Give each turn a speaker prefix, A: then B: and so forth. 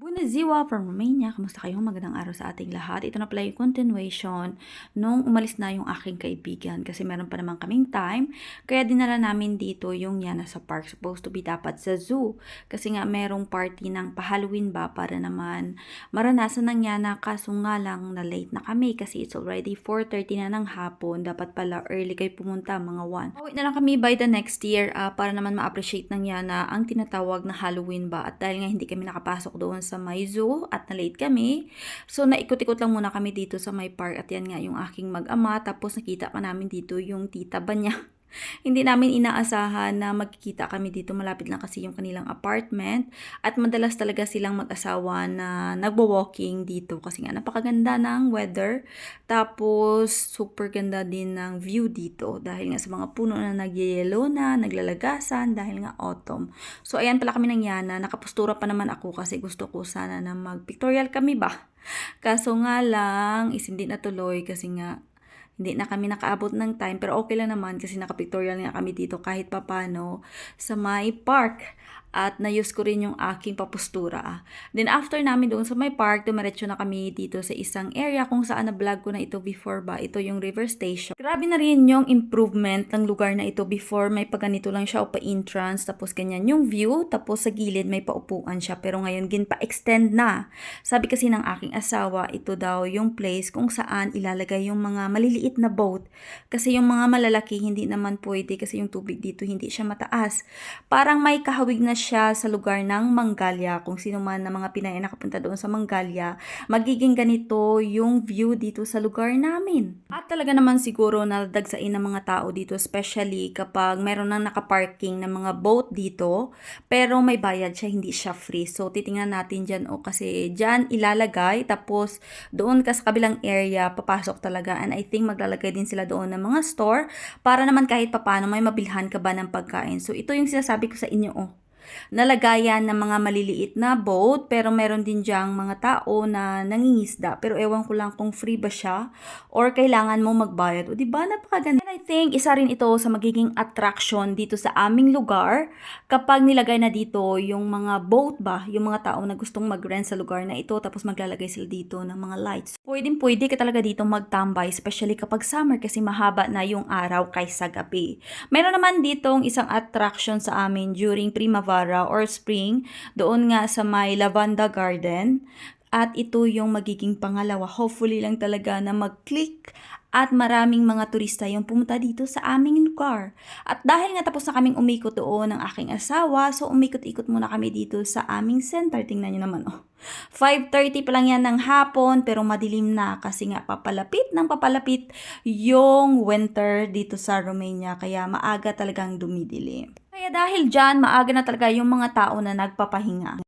A: Bună ziua from Romania! Kamusta kayo? Magandang araw sa ating lahat. Ito na pala yung continuation nung umalis na yung aking kaibigan kasi meron pa naman kaming time. Kaya dinala namin dito yung Yana sa park. Supposed to be dapat sa zoo. Kasi nga merong party ng pa-Halloween ba para naman maranasan ng Yana. Kaso nga lang na late na kami kasi it's already 4:30 na ng hapon. Dapat pala early kayo pumunta, mga 1. Pauwi na lang kami by the next year para naman ma-appreciate ng Yana ang tinatawag na Halloween ba. At dahil nga hindi kami nakapasok doon sa may zoo at na-late kami. So, naikot-ikot lang muna kami dito sa may park at yan nga yung aking mag-ama. Tapos, nakita pa namin dito yung tita ba niya. Hindi namin inaasahan na magkikita kami dito. Malapit lang kasi yung kanilang apartment. At madalas talaga silang mag-asawa na nagwo-walking dito kasi nga napakaganda ng weather. Tapos super ganda din ng view dito dahil nga sa mga puno na nagyayelo na, naglalagasan dahil nga autumn. So ayan pala kami ng Yana. Nakapustura pa naman ako kasi gusto ko sana na mag-pictorial kami ba. Kaso nga lang, hindi natuloy kasi nga hindi na kami nakaabot ng time, pero okay lang naman kasi naka-pictorial nga kami dito kahit papano sa may park. At na-use ko rin yung aking papustura. Then after namin doon sa may park, dumiretso na kami dito sa isang area kung saan na-vlog ko na ito before ba. Ito yung river station. Grabe na rin yung improvement ng lugar na ito before. May paganito lang siya o pa-entrance. Tapos ganyan yung view. Tapos sa gilid may paupuan siya. Pero ngayon pa-extend na. Sabi kasi ng aking asawa, ito daw yung place kung saan ilalagay yung mga maliliit na boat. Kasi yung mga malalaki hindi naman pwede kasi yung tubig dito hindi siya mataas. Parang may kahawig na siya sa lugar ng Mangalya. Kung sino man na mga Pinay na nakapunta doon sa Mangalya, magiging ganito yung view dito sa lugar namin. At talaga naman siguro nadagsain ng mga tao dito, especially kapag meron nang nakaparking ng mga boat dito, pero may bayad siya, hindi siya free. So, titingnan natin dyan kasi dyan ilalagay, tapos doon ka sa kabilang area, papasok talaga. And I think maglalagay din sila doon ng mga store para naman kahit papano may mabilhan ka ba ng pagkain. So, ito yung sinasabi ko sa inyo, nalagayan ng mga maliliit na boat, pero meron din diyang mga tao na nangingisda. Pero ewan ko lang kung free ba siya or kailangan mo magbayad. O diba, napakaganda. And I think isa rin ito sa magiging attraction dito sa aming lugar kapag nilagay na dito yung mga boat ba, yung mga tao na gustong mag-rent sa lugar na ito, tapos maglalagay sila dito ng mga lights. Pwede ka talaga dito magtambay, especially kapag summer kasi mahaba na yung araw kaysa gabi. Meron naman ditong isang attraction sa amin during primavera or spring, doon nga sa may Lavanda Garden. At ito yung magiging pangalawa. Hopefully lang talaga na mag-click at maraming mga turista yung pumunta dito sa aming lugar. At dahil nga tapos na kaming umikot doon ng aking asawa, so umikot-ikot muna kami dito sa aming center. Tingnan nyo naman, 5:30 pa lang yan ng hapon, pero madilim na kasi nga papalapit yung winter dito sa Romania. Kaya maaga talagang dumidilim. Kaya dahil dyan, maaga na talaga yung mga tao na nagpapahinga.